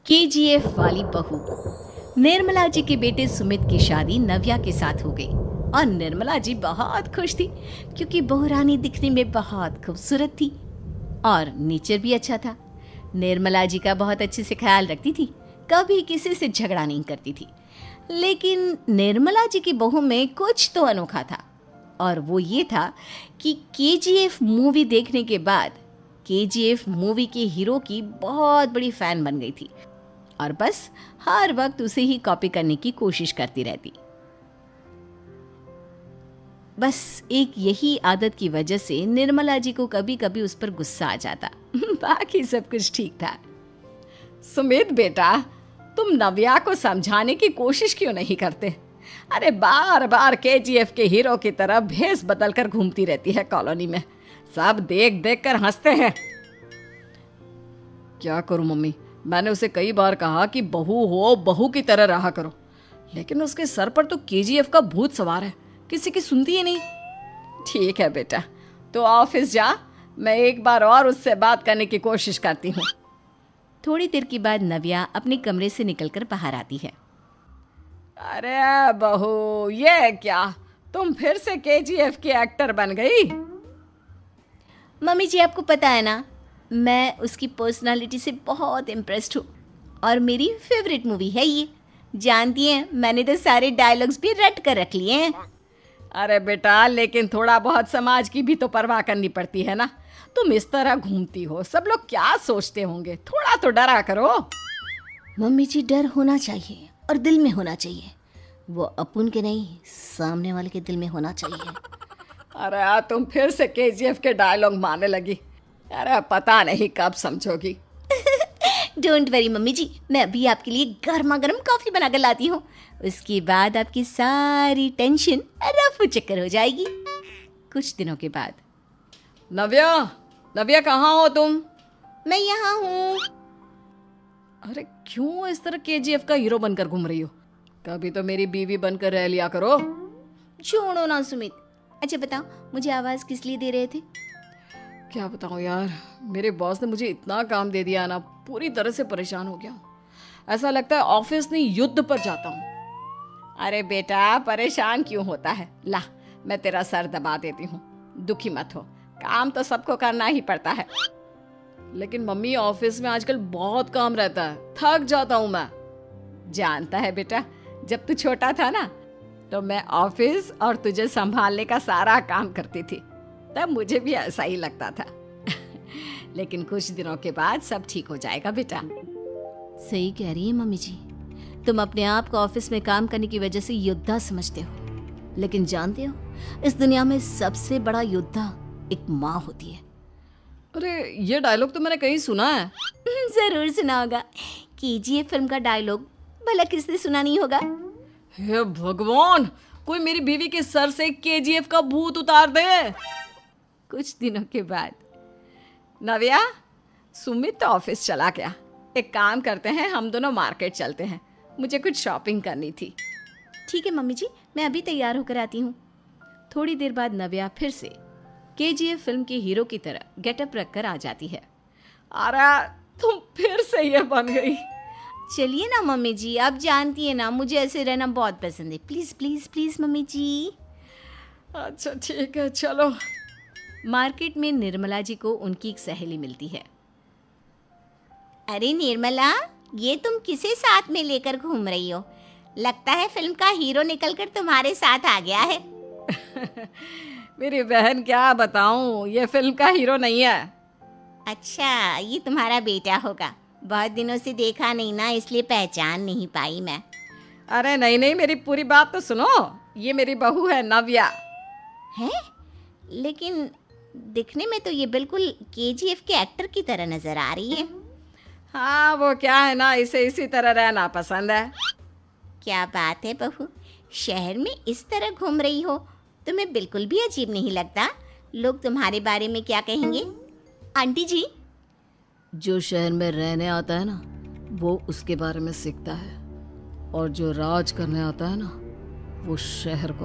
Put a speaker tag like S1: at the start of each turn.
S1: KGF वाली बहू। निर्मला जी के बेटे सुमित की शादी नव्या के साथ हो गई और निर्मला जी बहुत खुश थी क्योंकि बहू रानी दिखने में बहुत खूबसूरत थी और नेचर भी अच्छा था। निर्मला जी का बहुत अच्छे से ख्याल रखती थी, कभी किसी से झगड़ा नहीं करती थी। लेकिन निर्मला जी की बहू में कुछ तो अनोखा था और वो ये था कि केजीएफ मूवी देखने के बाद केजीएफ मूवी के हीरो की बहुत बड़ी फैन बन गई थी और बस हर वक्त उसे ही कॉपी करने की कोशिश करती रहती। बस एक यही आदत की वजह से निर्मला जी को कभी कभी उस पर गुस्सा आ जाता। बाकी सब कुछ ठीक था। सुमित बेटा, तुम नव्या को समझाने की कोशिश क्यों नहीं करते? अरे बार बार केजीएफ के हीरो की तरह भेस बदल कर घूमती रहती है कॉलोनी में, सब देख देख कर हंसते हैं। क्या करूं मम्मी, मैंने उसे कई बार कहा कि बहू हो, बहू की तरह रहा करो, लेकिन उसके सर पर तो केजीएफ का भूत सवार है, किसी की सुनती ही नहीं। ठीक है बेटा, तो ऑफिस जा, मैं एक बार और उससे बात करने की कोशिश करती हूँ। थोड़ी देर के बाद नव्या अपने कमरे से निकलकर बाहर आती है। अरे बहू, ये क्या, तुम फिर से केजीएफ की एक्टर बन गई? मम्मी जी, आपको पता है ना, मैं उसकी पर्सनालिटी से बहुत इम्प्रेस्ड हूँ और मेरी फेवरेट मूवी है ये। जानती हैं, मैंने तो सारे डायलॉग्स भी रट कर रख लिए हैं। अरे बेटा, लेकिन थोड़ा बहुत समाज की भी तो परवाह करनी पड़ती है ना। तुम इस तरह घूमती हो, सब लोग क्या सोचते होंगे, थोड़ा तो डरा करो। मम्मी जी, डर होना चाहिए और दिल में होना चाहिए, वो अपुन के नहीं, सामने वाले के दिल में होना चाहिए। अरे तुम फिर से केजीएफ के डायलॉग मारने लगी। अरे पता नहीं कब समझोगी। डोंट वरी मम्मी जी, मैं अभी आपके लिए गर्मा गर्म कॉफी बनाकर लाती हूँ, उसके बाद आपकी सारी टेंशन रफू चक्कर हो जाएगी। कुछ दिनों के बाद। नव्या, नव्या कहाँ हो तुम? मैं यहाँ हूँ। अरे क्यों इस तरह केजीएफ का हीरो बनकर घूम रही हो? कभी तो मेरी बीवी बनकर रह लिया करो। छोड़ो ना सुमित। अच्छा बताओ, मुझे आवाज किस लिए दे रहे थे? क्या बताऊं यार, मेरे बॉस ने मुझे इतना काम दे दिया ना, पूरी तरह से परेशान हो गया हूँ। ऐसा लगता है ऑफिस नहीं, युद्ध पर जाता हूँ। अरे बेटा, परेशान क्यों होता है, ला मैं तेरा सर दबा देती हूँ, दुखी मत हो, काम तो सबको करना ही पड़ता है। लेकिन मम्मी, ऑफिस में आजकल बहुत काम रहता है, थक जाता हूँ मैं। जानता है बेटा, जब तू छोटा था ना, तो मैं ऑफिस और तुझे संभालने का सारा काम करती थी, तब मुझे भी ऐसा ही लगता था। लेकिन कुछ दिनों के बाद सब ठीक हो जाएगा बेटा। सही कह रही है मम्मी जी, तुम अपने आप को ऑफिस में काम करने की वजह से योद्धा समझते हो, लेकिन जानते हो, इस दुनिया में सबसे बड़ा योद्धा एक माँ होती है। अरे ये डायलॉग तो मैंने कहीं सुना है। जरूर सुना होगा, केजीएफ फिल्म का डायलॉग, भला किसने सुना नहीं होगा। हे भगवान, कोई मेरी बीवी के सर से केजीएफ का भूत उतार दे। कुछ दिनों के बाद। नव्या, सुमित तो ऑफिस चला गया, एक काम करते हैं, हम दोनों मार्केट चलते हैं, मुझे कुछ शॉपिंग करनी थी। ठीक है मम्मी जी, मैं अभी तैयार होकर आती हूँ। थोड़ी देर बाद नव्या फिर से केजीएफ फिल्म के हीरो की तरह गेटअप रखकर आ जाती है। अरे तुम फिर से ये बन गई। चलिए ना मम्मी जी, आप जानती है ना, मुझे ऐसे रहना बहुत पसंद है, प्लीज प्लीज प्लीज मम्मी जी। अच्छा ठीक है, चलो। मार्केट में निर्मला जी को उनकी एक सहेली मिलती है। अरे निर्मला, ये तुम किसे साथ में लेकर घूम रही हो? लगता है फिल्म का हीरो निकलकर तुम्हारे साथ आ गया है। मेरी बहन, क्या बताऊं, ये फिल्म का हीरो नहीं है। अच्छा, ये तुम्हारा बेटा होगा, बहुत दिनों से देखा नहीं ना, इसलिए पहचान नहीं पाई मैं। अरे नहीं नहीं, मेरी पूरी बात तो सुनो, ये मेरी बहू है नव्या। है? लेकिन दिखने में तो ये बिल्कुल केजीएफ के एक्टर की तरह नजर आ रही है। हाँ, वो क्या है ना, इसे इसी तरह रहना पसंद है। क्या बात है बहू, शहर में इस तरह घूम रही हो, तुम्हें बिल्कुल भी अजीब नहीं लगता? लोग तुम्हारे बारे में क्या कहेंगे? आंटी जी, जो शहर में रहने आता है ना, वो उसके बारे में सीखता है, और जो राज करने आता है ना, वो शहर को